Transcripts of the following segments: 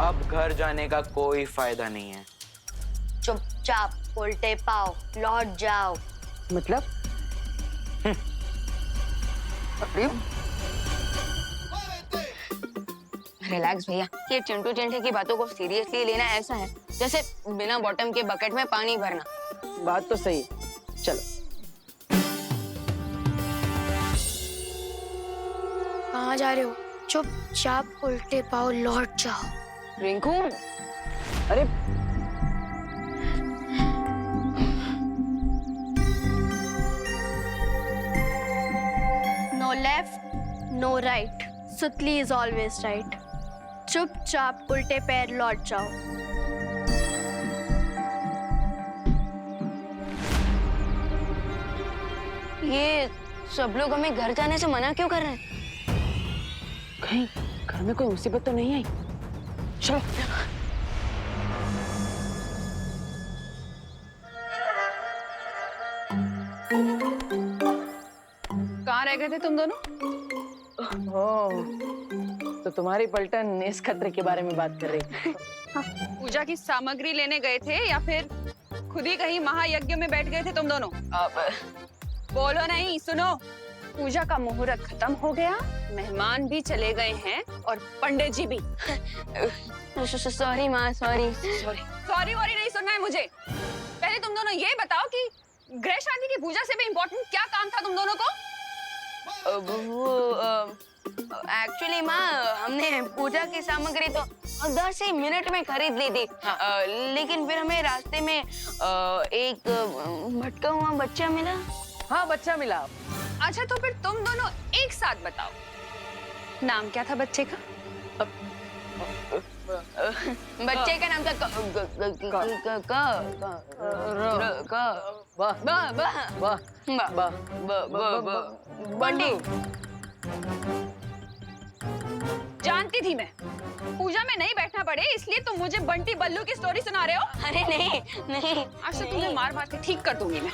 अब घर जाने का कोई फायदा नहीं है। चुपचाप उल्टे पाओ लौट जाओ। मतलब? रिलैक्स भैया, ये चिंटू चिंटे की बातों को सीरियसली लेना ऐसा है जैसे बिना बॉटम के बकेट में पानी भरना। बात तो सही है, चलो। कहाँ जा रहे हो? चुपचाप उल्टे पाओ लौट जाओ। रिंकू, अरे नो लेफ्ट नो राइट, सुतली इज ऑलवेज राइट। चुपचाप उल्टे पैर लौट जाओ। ये सब लोग हमें घर जाने से मना क्यों कर रहे हैं? कहीं घर में कोई मुसीबत तो नहीं आई? चलो। कहाँ रह गए थे तुम दोनों? ओह, तो तुम्हारी पलटन इस खतरे के बारे में बात कर रही थी। पूजा की सामग्री लेने गए थे या फिर खुद ही कहीं महायज्ञ में बैठ गए थे तुम दोनों? बोलो नहीं, सुनो। पूजा का मुहूर्त खत्म हो गया, मेहमान भी चले गए हैं और पंडित जी भी। सॉरी माँ, सॉरी। सॉरी वॉरी नहीं सुनना है मुझे। पहले तुम दोनों ये बताओ कि ग्रह शांति की पूजा से भी इम्पोर्टेंट क्या काम था तुम दोनों को? एक्चुअली माँ, हमने पूजा की सामग्री तो 10 ही मिनट में खरीद ली थी। लेकिन फिर हमें रास्ते में एक भटका हुआ बच्चा मिला। हाँ, बच्चा मिला। अच्छा, तो फिर तुम दोनों एक साथ बताओ, नाम क्या था बच्चे का? बच्चे का नाम था बंटी। जानती थी मैं पूजा में नहीं बैठना पड़े, इसलिए तुम मुझे बंटी बल्लू की स्टोरी सुना रहे हो। अरे नहीं नहीं, आज तो तुम्हें मार मार के ठीक कर दूंगी मैं।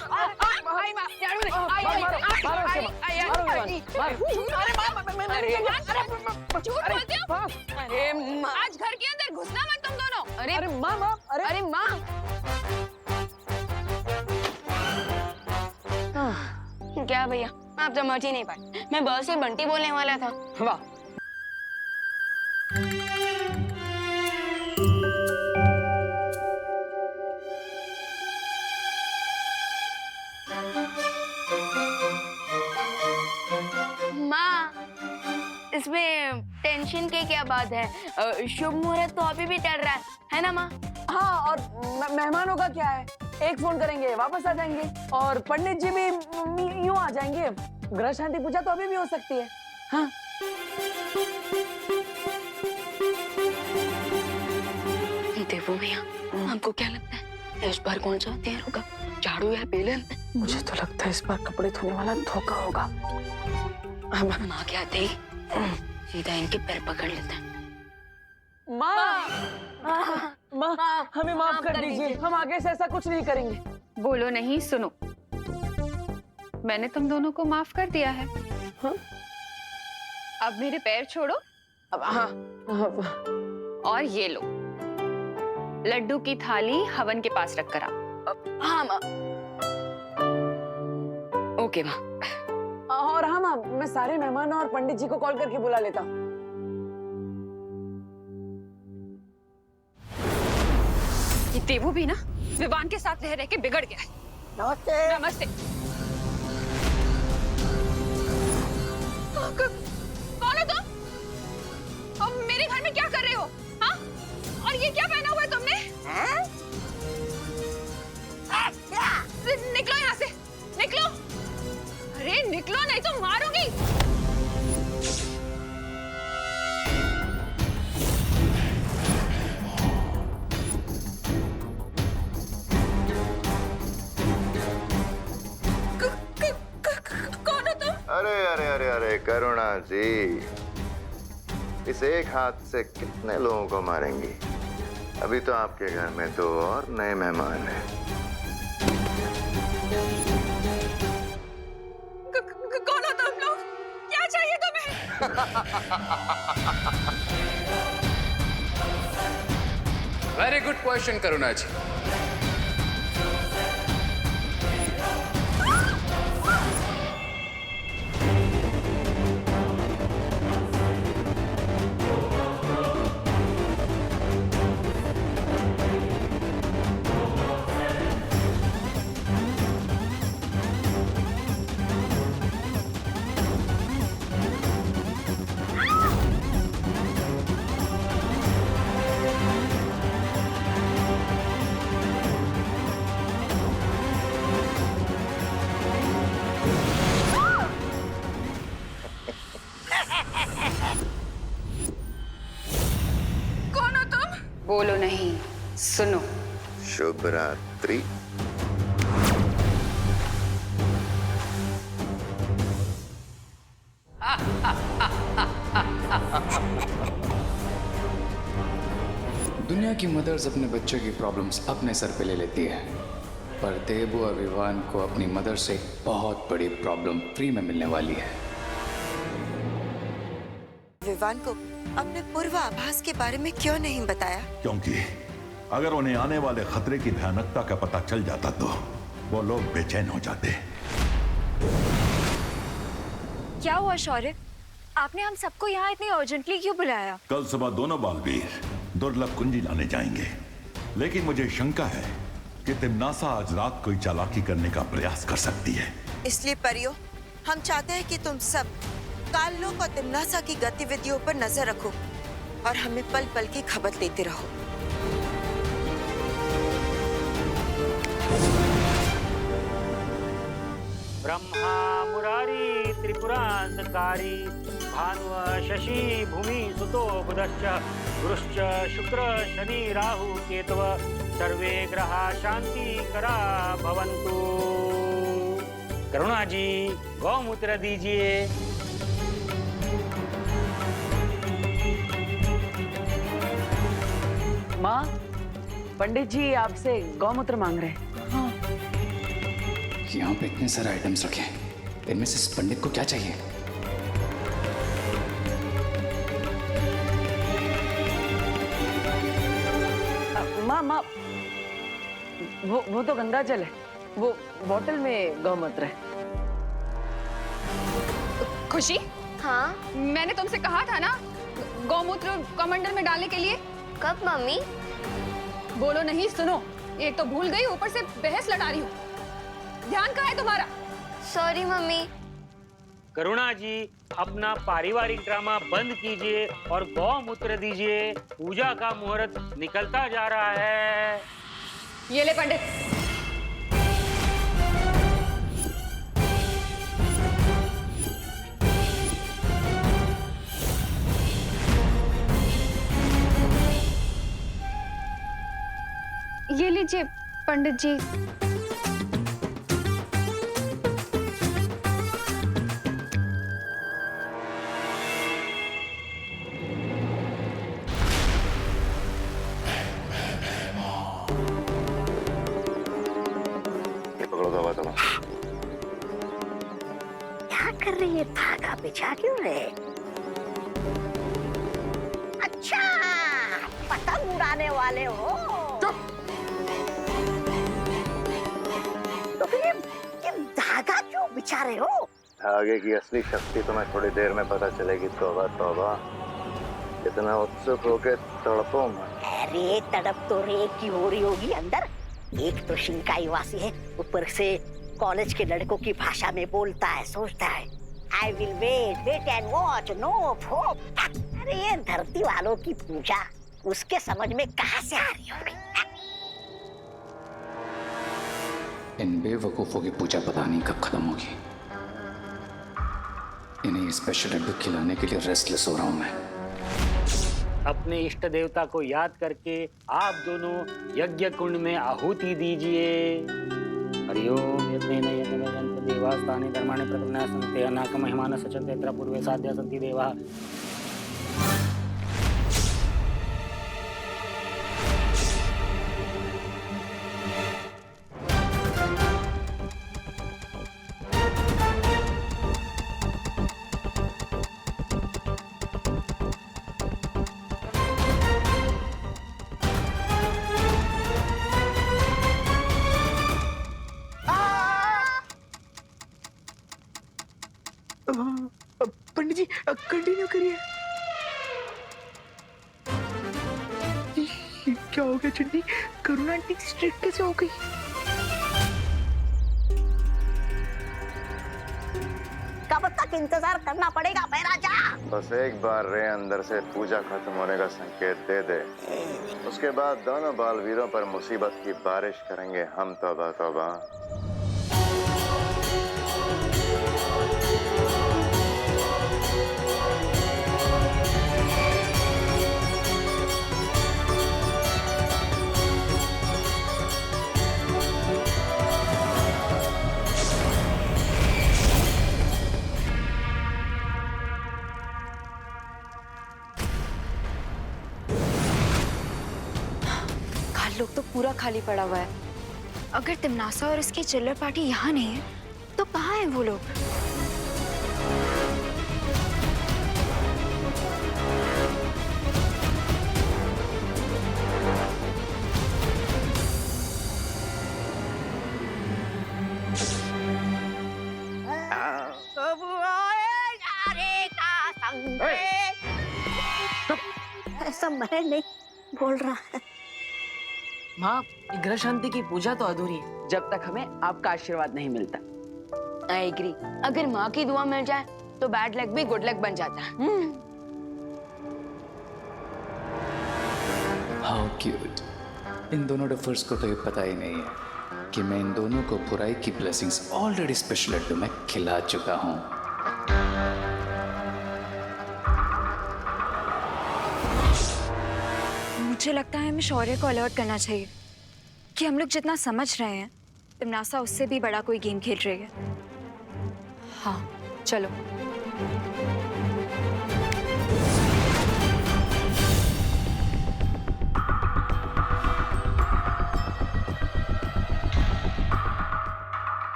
आज घर के अंदर घुसना मत तुम दोनों। अरे माँ, अरे माँ, क्या भैया, आप समझ ही नहीं पाए। मैं बस से बंटी बोलने वाला था। वाह। माँ, इसमें टेंशन की क्या बात है? शुभ मुहूर्त तो अभी भी चल रहा है ना माँ? हाँ, और मेहमानों का क्या है? एक फोन करेंगे वापस आ जाएंगे, और पंडित जी भी यूं आ जाएंगे। ग्रह शांति पूजा तो अभी भी हो सकती है। हाँ। देखो भैया, आपको क्या लगता है इस बार कौन सा हथियार होगा, झाड़ू या बेलन? मुझे तो लगता है इस बार कपड़े धोने वाला धोखा होगा। माँ के आते ही सीधा इनके पैर पकड़ लेते हैं। माँ, माँ, हमें माफ कर दीजिए, हम आगे से ऐसा कुछ नहीं करेंगे। बोलो नहीं, सुनो। मैंने तुम दोनों को माफ कर दिया है। हाँ? अब मेरे पैर छोड़ो। अब हाँ, और ये लो, लड्डू की थाली हवन के पास रख कर आओ। हाँ माँ। ओके माँ। और हाँ माँ, मैं सारे मेहमानों और पंडित जी को कॉल करके बुला लेता हूँ। ये देवू भी ना विवान के साथ रह रह के बिगड़ गया है। नमस्ते। नमस्ते। कौन हो तुम? अब मेरे घर में क्या कर रहे हो? हाँ? और ये क्या पहना हुआ है तुमने? निकलो यहाँ से, निकलो। अरे निकलो, नहीं तो मारूंगी। कौन हो तुम? अरे अरे अरे अरे करुणा जी, इस एक हाथ से कितने लोगों को मारेंगी? अभी तो आपके घर में 2 और नए मेहमान हैं। कौन हो तुम लोग? क्या चाहिए तुम्हें? वेरी गुड क्वेश्चन करुणा जी। कौन हो तुम? बोलो नहीं, सुनो। शुभ रात्रि। दुनिया की मदर्स अपने बच्चों की प्रॉब्लम्स अपने सर पे ले लेती है, पर देबू और विवान को अपनी मदर से एक बहुत बड़ी प्रॉब्लम फ्री में मिलने वाली है। विवान को अपने पूर्वाभास के बारे में क्यों नहीं बताया? क्योंकि अगर उन्हें आने वाले खतरे की भयानकता का पता चल जाता तो वो लोग बेचैन हो जाते। क्या हुआ शौर्य? आपने हम सबको यहाँ इतनी अर्जेंटली क्यों बुलाया? कल सुबह दोनों बालवीर दुर्लभ कुंजी लाने जाएंगे, लेकिन मुझे शंका है कि तिम्नासा आज रात कोई चालाकी करने का प्रयास कर सकती है। इसलिए परियो, हम चाहते हैं कि तुम सब काल्लोक और तिम्नासा की गतिविधियों पर नजर रखो और हमें पल पल की खबर देते रहो। ब्रह्मा मुरारी त्रिपुरांतकारी भानु शशि भूमि सुतो बुधश्च गुरुश्च शुक्र शनि राहु केतव सर्वे ग्रहा शांति करा भवन्तु। करुणा जी गौमूत्र दीजिए। माँ, पंडित जी आपसे गौमूत्र मांग रहे हैं। यहाँ पे इतने सारे आइटम्स रखे हैं, इनमें से इस पंडित को क्या चाहिए? माँ, वो तो गंगा जल है, वो बोतल में गौमूत्र है। खुशी, हाँ मैंने तुमसे कहा था ना गौमूत्र कमंडल में डालने के लिए। कब मम्मी? बोलो नहीं, सुनो। एक तो भूल गई, ऊपर से बहस लड़ा रही हूँ। ध्यान कहाँ है तुम्हारा? Sorry mummy. करुणा जी अपना पारिवारिक ड्रामा बंद कीजिए और गौमूत्र दीजिए। पूजा का मुहूर्त निकलता जा रहा है। ये ले पंडित। ये लीजिए पंडित जी। क्या कर रही है? धागा बिछा क्यों रहे? अच्छा, पतंग उड़ाने वाले हो? तो फिर ये धागा क्यों बिछा रहे हो? धागे की असली शक्ति तुम्हें थोड़ी देर में पता चलेगी। तौबा तौबा, इतना उत्सुक होके तड़पो मत। अरे तड़प तो रे की हो रही होगी अंदर। एक तो शिंकाई वासी है, ऊपर से कॉलेज के लड़कों की भाषा में बोलता है, सोचता है I will wait and watch, no hope। अरे ये धरती वालों की पूजा उसके समझ में कहाँ से आ रही होगी? इन बेवकूफों की पूजा पता नहीं कब खत्म होगी। इन्हें स्पेशल लड्डू खिलाने के लिए रेस्टलेस हो रहा हूं मैं। अपने इष्ट देवता को याद करके आप दोनों यज्ञ कुंड में आहुति दीजिए। हरिओम यज्ञेन यज्ञमयन्त देवास्तानि धर्माणि प्रकरणानि सन्ति अनाकमहिमानः सचन्ते यत्र पूर्वे साध्या सन्ति देवाः। कंटिन्यू करिए। क्या हो गया चुन्नी? करुणा आंटी स्ट्रिक्ट कैसे हो गई? कब तक इंतजार करना पड़ेगा महाराजा? बस एक बार रे अंदर से पूजा खत्म होने का संकेत दे दे, उसके बाद दोनों बालवीरों पर मुसीबत की बारिश करेंगे हम। तौबा तौबा। लोग तो पूरा खाली पड़ा हुआ है। अगर तिमनासा और इसकी चिल्लर पार्टी यहाँ नहीं है तो कहाँ है वो लोग? ऐसा मैं नहीं बोल रहा है। माँ, ये ग्रह शांति की पूजा तो अधूरी है जब तक हमें आपका आशीर्वाद नहीं मिलता। I agree. अगर माँ की दुआ मिल जाए तो बैड लक भी गुड लक बन जाता है। How cute. इन दोनों डफर्स को तो ये पता ही नहीं है कि मैं इन दोनों को बुराई की ब्लेसिंग्स ऑलरेडी स्पेशल लड्डू में खिला चुका हूँ। मुझे लगता है हमें शौर्य को अलर्ट करना चाहिए कि हम लोग जितना समझ रहे हैं तिमनासा उससे भी बड़ा कोई गेम खेल रही है। हाँ चलो।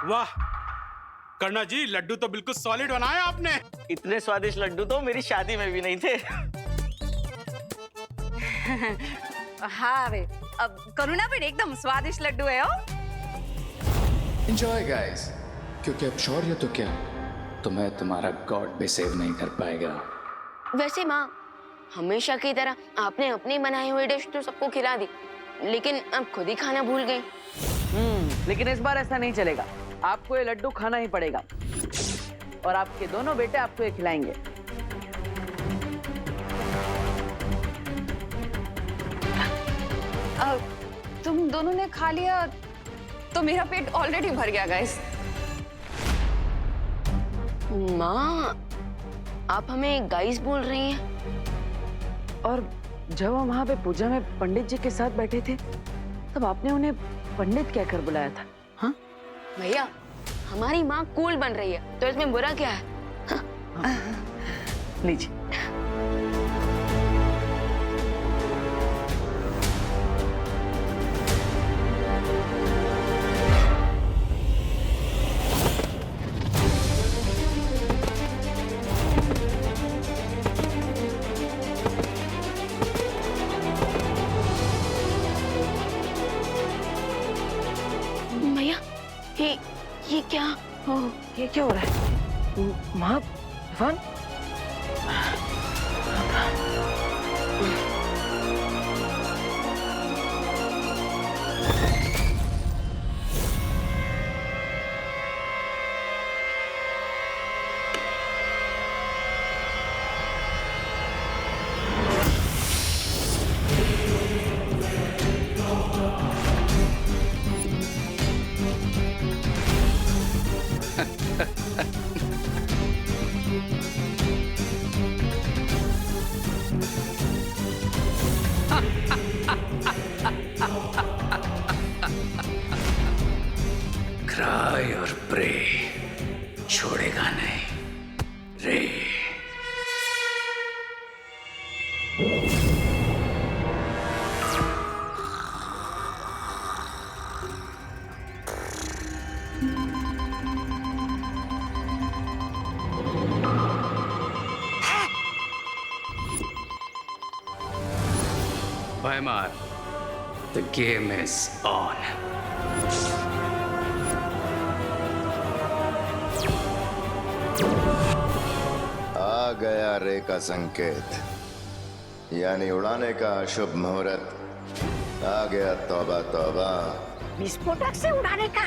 वाह कर्णा जी, लड्डू तो बिल्कुल सॉलिड बनाए आपने। इतने स्वादिष्ट लड्डू तो मेरी शादी में भी नहीं थे। हाँ वे, अब करुणा भी एकदम स्वादिष्ट लड्डू है। एंजॉय गाइस, क्योंकि अब शौर्य तो क्या, तुम्हें तुम्हारा गॉड भी सेव नहीं कर पाएगा। वैसे माँ, हमेशा की तरह आपने अपनी बनाई हुई डिश तो सबको खिला दी, लेकिन अब खुद ही खाना भूल गई। लेकिन इस बार ऐसा नहीं चलेगा। आपको ये लड्डू खाना ही पड़ेगा और आपके दोनों बेटे आपको ये खिलाएंगे। तुम दोनों ने खा लिया तो मेरा पेट ऑलरेडी भर गया गाइस। माँ, आप हमें गाइस बोल रही हैं? और जब हम वहाँ पे पूजा में पंडित जी के साथ बैठे थे तब आपने उन्हें पंडित कहकर बुलाया था। हाँ भैया, हमारी माँ कूल बन रही है तो इसमें बुरा क्या है? हाँ। लीजिए। ये क्या? ये क्या हो रहा है? माँ, इरफान? क्राई और प्रे छोड़ेगा नहीं रे। Weimar, the game is on. आ आ गया रे का संकेत, यानी उड़ाने का शुभ मुहूर्त आ गया। तौबा तौबा। विस्फोटक से उड़ाने का?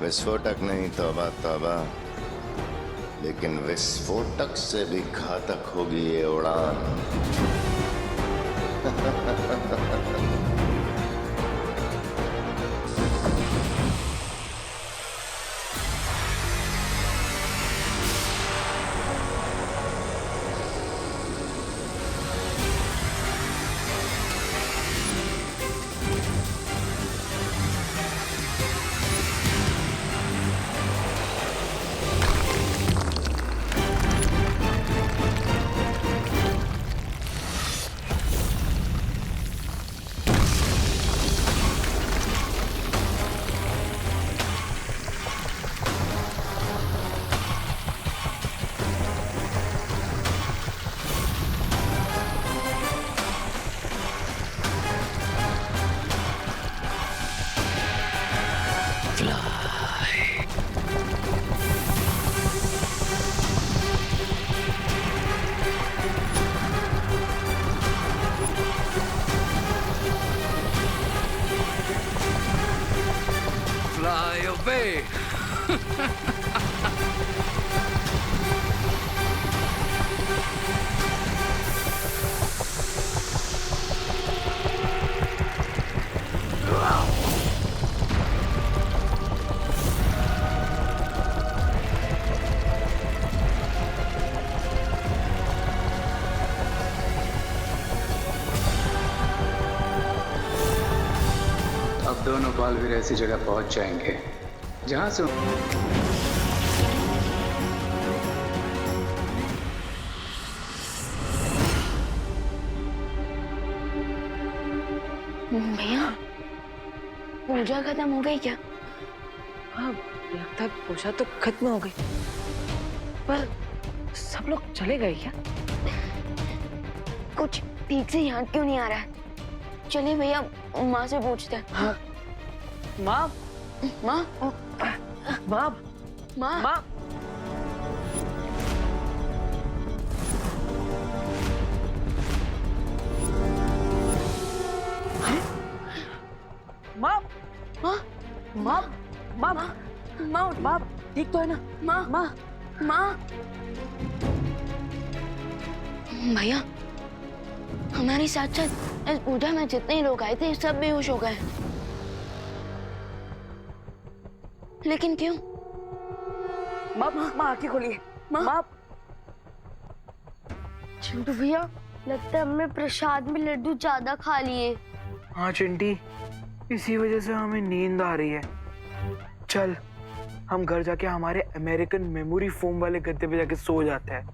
विस्फोटक नहीं, तौबा तौबा। लेकिन विस्फोटक से भी घातक होगी ये उड़ान। Fly away. अब दोनों बालवीर ऐसी जगह पहुंच जाएंगे जहां से भैया पूजा खत्म हो गई क्या? हाँ, लगता है पूजा तो खत्म हो गई, पर सब लोग चले गए क्या? कुछ ठीक से याद क्यों नहीं आ रहा है? चलिए भैया माँ से पूछते हैं। हाँ। माँ, माँ, माँ, माँ, माँ। माँ, माँ, माँ, माँ, माँ, माँ, ठीक तो है ना? माँ, माँ, माँ। भैया हमारे साथ साथ इस पूजा में जितने लोग आए थे सब बेहोश हो गए, लेकिन क्यों? माँ, माँ आंखें खोलिए। माँ, चिंटू भैया लगता है हमने प्रसाद में लड्डू ज्यादा खा लिए। हाँ चिंटी, इसी वजह से हमें नींद आ रही है। चल हम घर जाके हमारे अमेरिकन मेमोरी फोम वाले गद्दे पे जाके सो जाते हैं।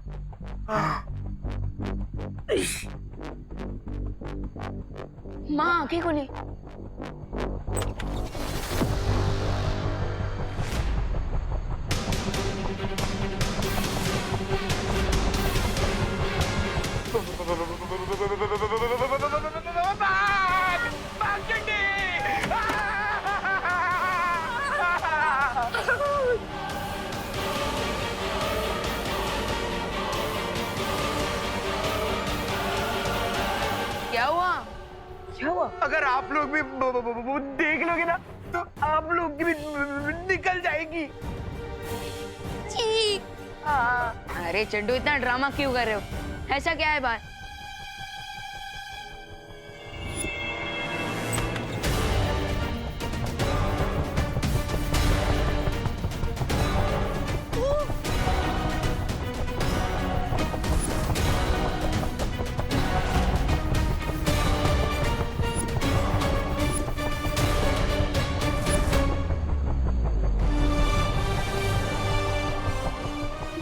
माँ आंखें खोली। क्या हुआ? क्या हुआ? अगर आप लोग भी देख लोगे ना तो आप लोग की भी निकल जाएगी। अरे चड्डू इतना ड्रामा क्यों कर रहे हो? ऐसा क्या है बात?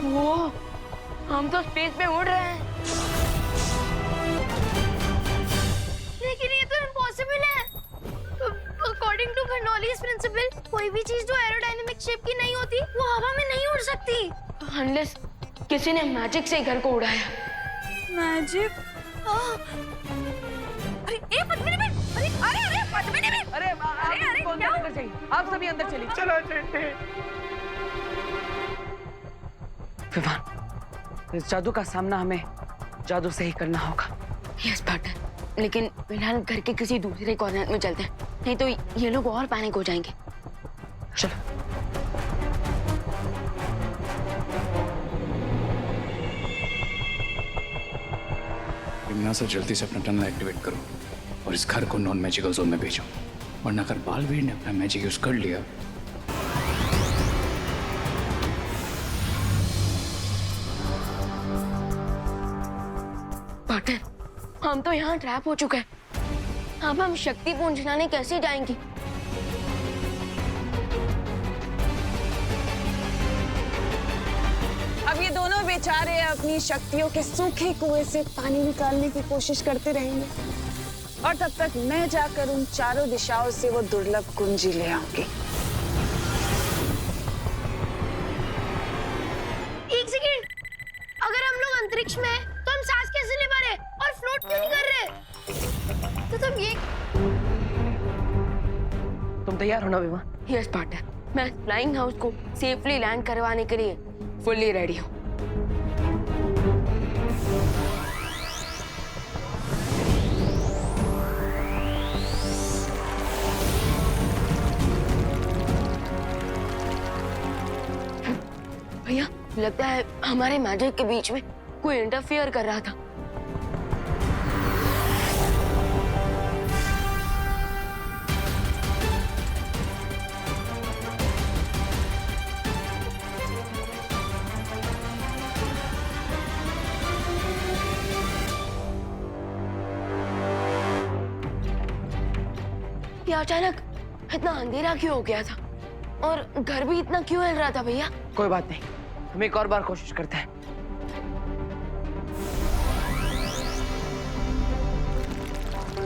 वो हम तो स्पेस में उड़ रहे हैं। लेकिन ये तो इम्पॉसिबल है। अकॉर्डिंग टू बर्नौलीज प्रिंसिपल, कोई भी चीज जो एरोडायनेमिक शेप की नहीं होती वो हवा में नहीं उड़ सकती। अनलेस किसी ने मैजिक से घर को उड़ाया। मैजिक? अरे ए पद्मिनी बेन, अरे अरे अरे पद्मिनी बेन, अरे अरे अंदर चलिए, आप सभी अंदर चलिए। चलो चिंटी। विवान, इस जादू का सामना हमें जादू से ही करना होगा। यस पार्टनर, लेकिन फिलहाल घर के किसी दूसरे कॉर्नर में चलते हैं, नहीं तो ये लोग और पैनिक हो जाएंगे। चलो। टिमनासा जल्दी से अपना टनल एक्टिवेट करो और इस घर को नॉन मैजिकल जोन में भेजो, वरना अगर बालवीर ने अपना मैजिक यूज कर लिया। पार्टनर, हम तो यहाँ ट्रैप हो चुके हैं। अब हम शक्ति पुंज लाने कैसे जाएंगे? अब ये दोनों बेचारे अपनी शक्तियों के सूखे कुएं से पानी निकालने की कोशिश करते रहेंगे और तब तक मैं जाकर उन चारों दिशाओं से वो दुर्लभ कुंजी ले आऊंगी। एक सेकंड, अगर हम लोग अंतरिक्ष में हैं, तो हम सांस कैसे ले पा रहे हैं और फ्लोट क्यों नहीं कर रहे? तो तुम ये तुम तैयार हो ना विमा? यस पार्टनर, मैं फ्लाइंग हाउस को सेफली लैंड करवाने के लिए फुल्ली रेडी हूँ। भैया, लगता है हमारे मैजिक के बीच में कोई इंटरफियर कर रहा था। ये अचानक इतना अंधेरा क्यों हो गया था और घर भी इतना क्यों हिल रहा था भैया? कोई बात नहीं, हम एक और बार कोशिश करते हैं।